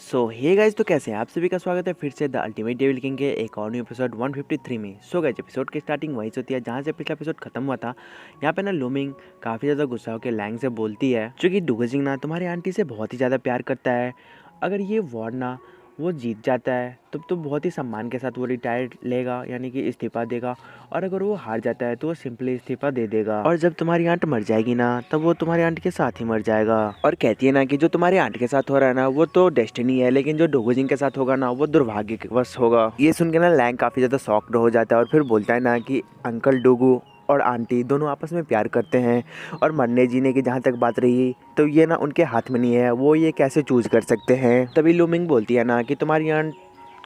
Hey guys, तो कैसे हैं आप सभी का स्वागत है फिर से द अल्टीमेट डेविल किंग के एक और न्यू एपिसोड 153 में। गाइस, एपिसोड की स्टार्टिंग वहीं से होती है जहां से पिछला एपिसोड खत्म हुआ था। यहाँ पे ना लूमिंग काफ़ी ज़्यादा गुस्सा होकर लैंग से बोलती है क्योंकि डुगजिंग ना तुम्हारी आंटी से बहुत ही ज़्यादा प्यार करता है। अगर ये वॉर ना वो जीत जाता है तब तो बहुत ही सम्मान के साथ वो रिटायर लेगा, यानी कि इस्तीफा देगा। और अगर वो हार जाता है तो वो सिंपली इस्तीफा दे देगा। और जब तुम्हारी आंट मर जाएगी ना तब वो तुम्हारी आंट के साथ ही मर जाएगा। और कहती है ना कि जो तुम्हारी आंट के साथ हो रहा है ना वो तो डेस्टिनी है, लेकिन जो डोगोजिंग के साथ होगा ना वो दुर्भाग्यवश होगा। ये सुन के ना लैंग काफ़ी ज़्यादा शॉक्ड हो जाता है और फिर बोलता है ना कि अंकल डोगो और आंटी दोनों आपस में प्यार करते हैं और मरने जीने की जहाँ तक बात रही तो ये ना उनके हाथ में नहीं है, वो ये कैसे चूज कर सकते हैं। तभी लूमिंग बोलती है ना कि तुम्हारी आंट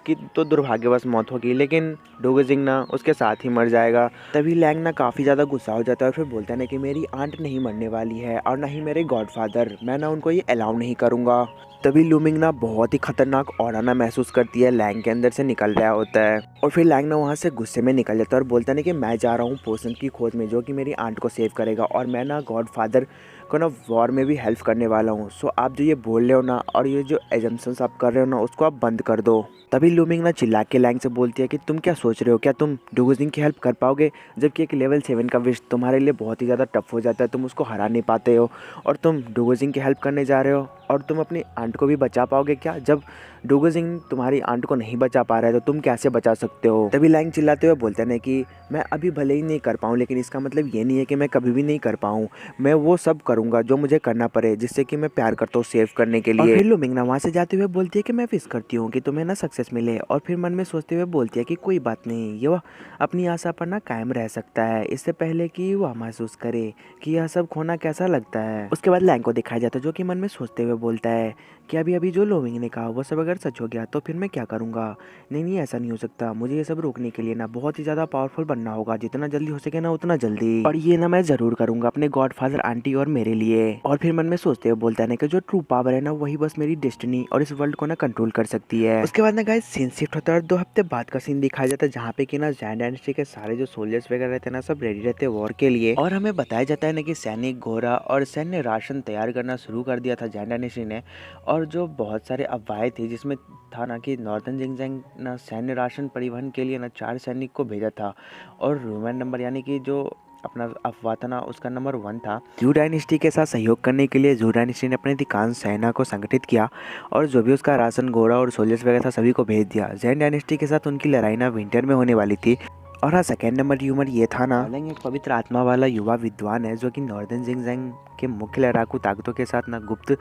की तो दुर्भाग्यवश मौत होगी, लेकिन डोगजिंग ना उसके साथ ही मर जाएगा। तभी लैंग ना काफ़ी ज़्यादा गुस्सा हो जाता है और फिर बोलता है ना कि मेरी आंट नहीं मरने वाली है और ना ही मेरे गॉडफादर, मैं ना उनको ये अलाउ नहीं करूँगा। तभी लूमिंग ना बहुत ही खतरनाक ऑरा ना महसूस करती है, लैंग के अंदर से निकल रहा होता है। और फिर लैंग ना वहाँ से गुस्से में निकल जाता है और बोलता है ना कि मैं जा रहा हूँ पोषण की खोज में जो कि मेरी आंट को सेव करेगा और मैं ना गॉडफादर को ना वॉर में भी हेल्प करने वाला हूँ। सो आप जो ये बोल रहे हो ना और ये जो एजम्पशंस आप कर रहे हो ना उसको आप बंद कर दो। तभी लूमिंग ना चिल्ला के लैंग से बोलती है कि तुम क्या सोच रहे हो, क्या तुम डुगजिंग की हेल्प कर पाओगे, जबकि एक लेवल 7 का विश तुम्हारे लिए बहुत ही ज़्यादा टफ हो जाता है, तुम उसको हरा नहीं पाते हो और तुम डुगजिंग की हेल्प करने जा रहे हो। और तुम अपनी आंट को भी बचा पाओगे क्या? जब डुगजिंग तुम्हारी आंट को नहीं बचा पा रहा है तो तुम कैसे बचा सकते हो? तभी लैंग चिल्लाते हुए बोलते हैं कि मैं अभी भले ही नहीं कर पाऊँ, लेकिन इसका मतलब ये नहीं है कि मैं कभी भी नहीं कर पाऊँ। मैं वो सब करूँगा जो मुझे करना पड़े, जिससे कि मैं प्यार करता हूँ सेव करने के लिए। और फिर लूमिंग ना वहाँ से जाते हुए बोलती है कि मैं विश करती हूँ कि तुम्हें ना सक्सेस मिले। और फिर मन में सोचते हुए बोलती है कि कोई बात नहीं, ये वह अपनी आशा पर ना कायम रह सकता है इससे पहले कि वह महसूस करे कि यह सब खोना कैसा लगता है। उसके बाद लैंग को दिखाया जाता है जो कि मन में सोचते हुए बोलता है कि अभी अभी जो लूमिंग ने कहा वो सब अगर सच हो गया तो फिर मैं क्या करूँगा। नहीं नहीं, ऐसा नहीं हो सकता, मुझे ये सब रोकने के लिए ना बहुत ही ज़्यादा पावरफुल बनना होगा, जितना जल्दी हो सके ना उतना जल्दी। और ये ना मैं ज़रूर करूँगा अपने गॉडफादर, आंटी और मेरे लिए। और फिर मन में सोचते हुए बोलता है ना कि जो ट्रू पावर है ना वही बस मेरी डेस्टिनी और इस वर्ल्ड को ना कंट्रोल कर सकती है। उसके बाद ना गाइस सीन शिफ्ट होता है और 2 हफ्ते बाद का सीन दिखाया जाता है जहाँ पे कि ना जैन डायनेस्टी के सारे जो सोल्जर्स वगैरह रहते हैं ना सब रेडी रहते हैं वॉर के लिए। और हमें बताया जाता है ना कि सैनिक घोड़ा और सैन्य राशन तैयार करना शुरू कर दिया था जैन डायनेस्टी ने। और जो बहुत सारे अफवाहें थी जिसमें था ना कि नॉर्दर्न जिंगजैंग ना सैन्य राशन परिवहन के लिए ना 4 सैनिक को भेजा था और ह्यूमन नंबर यानी कि जो अपना अफवाह था ना उसका नंबर 1 था। जू डायनेस्टी के साथ सहयोग करने के लिए जू डायनेस्टी ने अपने अधिकांश सेना को संगठित किया और जो भी उसका राशन घोड़ा और सोल्जर्स वगैरह था सभी को भेज दिया। जैन डायनेस्टी के साथ उनकी लड़ाई ना विंटर में होने वाली थी। और हाँ, सेकेंड नंबर ह्यूमर ये था ना, लैंग एक पवित्र आत्मा वाला युवा विद्वान है जो कि नॉर्दर्न जिंगजैंग के मुख्य लड़ाकू ताकतों के साथ ना गुप्त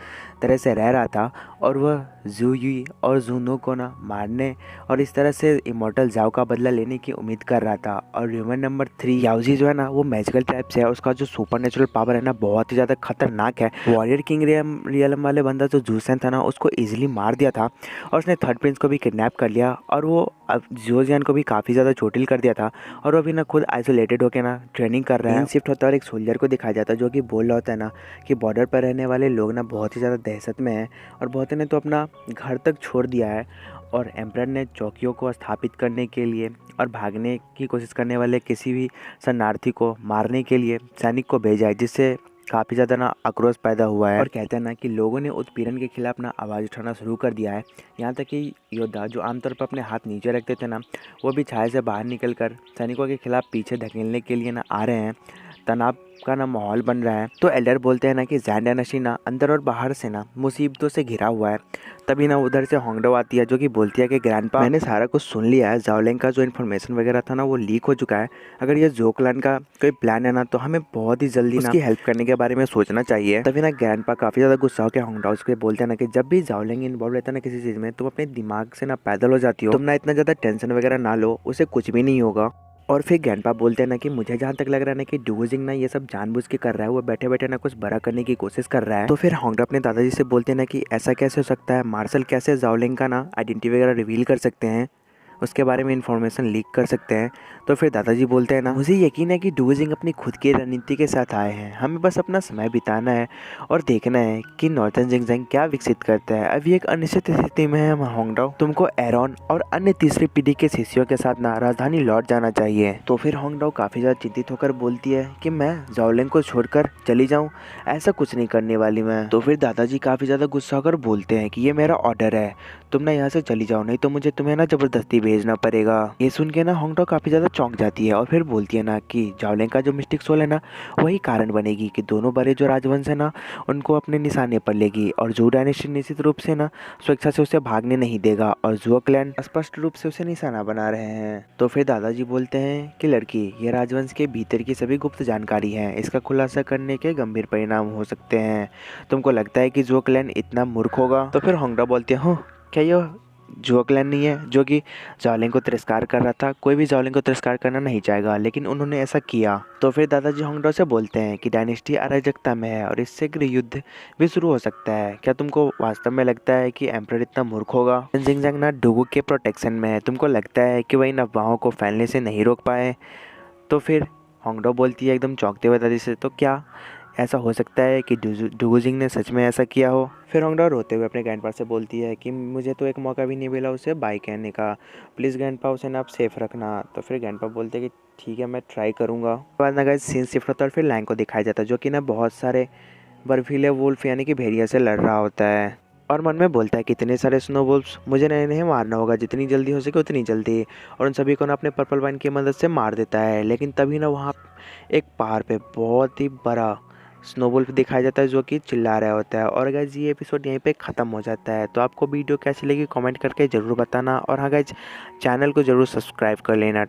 तरह से रह रहा था और वह जू युई और जूनो को ना मारने और इस तरह से इमोर्टल जाओ का बदला लेने की उम्मीद कर रहा था। और ह्यूमर नंबर 3 याओजी जो है ना वो मैजिकल टाइप से है, उसका जो सुपर नेचुरल पावर है ना बहुत ही ज़्यादा खतरनाक है। वॉरियर किंग रियलम वाले बंदा जो जूसेन था ना उसको ईजिली मार दिया था और उसने थर्ड प्रिंस को भी किडनैप कर लिया और वो अब जोजियन को भी काफ़ी ज़्यादा चोटिल कर दिया था और वो अभी ना खुद आइसोलेटेड होकर ना ट्रेनिंग कर रहा है। शिफ्ट होता है और एक सोल्जर को दिखाया जाता है जो कि बोल रहा होता है ना कि बॉर्डर पर रहने वाले लोग ना बहुत ही ज़्यादा दहशत में हैं और बहुत ने तो अपना घर तक छोड़ दिया है। और एम्परर ने चौकियों को स्थापित करने के लिए और भागने की कोशिश करने वाले किसी भी शरणार्थी को मारने के लिए सैनिक को भेजा है, जिससे काफ़ी ज़्यादा ना आक्रोश पैदा हुआ है। और कहते हैं ना कि लोगों ने उत्पीड़न के खिलाफ ना आवाज़ उठाना शुरू कर दिया है। यहाँ तक कि योद्धा जो आमतौर पर अपने हाथ नीचे रखते थे ना वो भी छाया से बाहर निकलकर सैनिकों के खिलाफ पीछे धकेलने के लिए ना आ रहे हैं। तनाव का ना माहौल बन रहा है। तो एल्डर बोलते हैं ना कि जैन डायनेस्टी ना अंदर और बाहर से ना मुसीबतों से घिरा हुआ है। तभी ना उधर से होंगडो आती है जो कि बोलती है कि ग्रैंडपा, मैंने सारा कुछ सुन लिया है, जाओलिंग का जो इन्फॉर्मेशन वगैरह था ना वो लीक हो चुका है। अगर ये जो क्लैन का कोई प्लान है ना तो हमें बहुत ही जल्दी उसकी हेल्प करने के बारे में सोचना चाहिए। तभी ना ग्रैंडपा काफ़ी ज़्यादा गुस्सा होकर होंगडो उसके बोलते हैं ना कि जब भी जाओलिंग इन्वॉल्व रहता है ना किसी चीज़ में तुम अपने दिमाग से ना पैदल हो जाती हो, तुम ना इतना ज़्यादा टेंशन वगैरह ना लो, उसे कुछ भी नहीं होगा। और फिर ग्रैंडपा बोलते हैं ना कि मुझे जहाँ तक लग रहा है ना कि डुगजिंग ना ये सब जानबूझ के कर रहा है, वो बैठे बैठे ना कुछ बड़ा करने की कोशिश कर रहा है। तो फिर होंगडो अपने दादाजी से बोलते हैं ना कि ऐसा कैसे हो सकता है, मार्शल कैसे जाओलिंग का ना आइडेंटिटी वगैरह रिवील कर सकते हैं। उसके बारे में इन्फॉर्मेशन लीक कर सकते हैं। तो फिर दादाजी बोलते हैं ना, मुझे यकीन है कि डुगुजिंग अपनी खुद की रणनीति के साथ आए हैं, हमें बस अपना समय बिताना है और देखना है कि नॉर्थर्न जिंगजैंग क्या विकसित करता है। अभी एक अनिश्चित स्थिति में है होंगडाओ, तुमको एरॉन और अन्य तीसरी पीढ़ी के शिष्यों के साथ ना राजधानी लौट जाना चाहिए। तो फिर होंगडाओ काफी ज्यादा चिंतित होकर बोलती है कि मैं जाओलिंग को छोड़कर चली जाऊं, ऐसा कुछ नहीं करने वाली मैं। तो फिर दादाजी काफी ज्यादा गुस्सा होकर बोलते हैं कि ये मेरा ऑर्डर है, तुम ना यहाँ से चली जाओ, नहीं तो मुझे तुम्हें ना जबरदस्ती भेजना पड़ेगा। ये सुन के ना होंगडाओ काफी ज्यादा चौंक जाती है और फिर बोलती है ना कि जाओलिंग का जो मिस्टिक सोल है ना वही कारण बनेगी कि दोनों बड़े जो राजवंश है ना उनको अपने निशाने पर लेगी और जू डायनेस्टी निश्चित रूप से ना स्वेच्छा से उसे भागने नहीं देगा और जुओ क्लैन स्पष्ट रूप से उसे निशाना बना रहे हैं। तो फिर दादाजी बोलते हैं कि लड़की, ये राजवंश के भीतर की सभी गुप्त जानकारी है, इसका खुलासा करने के गंभीर परिणाम हो सकते हैं। तुमको लगता है कि जुओ क्लैन इतना मूर्ख होगा? तो फिर होंगडाओ बोलती है, क्या ये जुओ क्लैन नहीं है जो कि जाओलिंग को तिरस्कार कर रहा था? कोई भी जाओलिंग को तिरस्कार करना नहीं चाहेगा, लेकिन उन्होंने ऐसा किया। तो फिर दादाजी होंगडाओ से बोलते हैं कि डायनेस्टी अराजकता में है और इससे गृह युद्ध भी शुरू हो सकता है। क्या तुमको वास्तव में लगता है कि एम्परर इतना मूर्ख होगा? जिंगजैंग ना डुगु के प्रोटेक्शन में है, तुमको लगता है कि वह इन अफवाहों को फैलने से नहीं रोक पाए? तो फिर होंगडाओ बोलती है एकदम चौंकते हुए दादी से, तो क्या ऐसा हो सकता है कि डुगुजिंग ने सच में ऐसा किया हो? फिर होंगडाओ रोते हुए अपने ग्रैंडपा से बोलती है कि मुझे तो एक मौका भी नहीं मिला उसे बाय कहने का, प्लीज़ ग्रैंडपा उसे ना आप सेफ रखना। तो फिर ग्रैंडपा बोलते हैं कि ठीक है, मैं ट्राई करूँगा। उसके बाद ना गाइस सीन शिफ्ट होता है और फिर लैंग को दिखाया जाता है जो कि ना बहुत सारे बर्फीले वुल्फ यानी कि भेड़िया से लड़ रहा होता है और मन में बोलता है कि इतने सारे स्नो वुल्फ्स मुझे नए नए मारना होगा, जितनी जल्दी हो सके उतनी जल्दी, और उन सभी को ना अपने पर्पल वाइन की मदद से मार देता है। लेकिन तभी ना वहाँ एक पहाड़ पे बहुत ही बड़ा स्नोवुल्फ दिखाया जाता है जो कि चिल्ला रहा होता है। और गाइज ये एपिसोड यहीं पे ख़त्म हो जाता है। तो आपको वीडियो कैसी लगी कमेंट करके ज़रूर बताना, और हाँ गाइज चैनल को ज़रूर सब्सक्राइब कर लेना।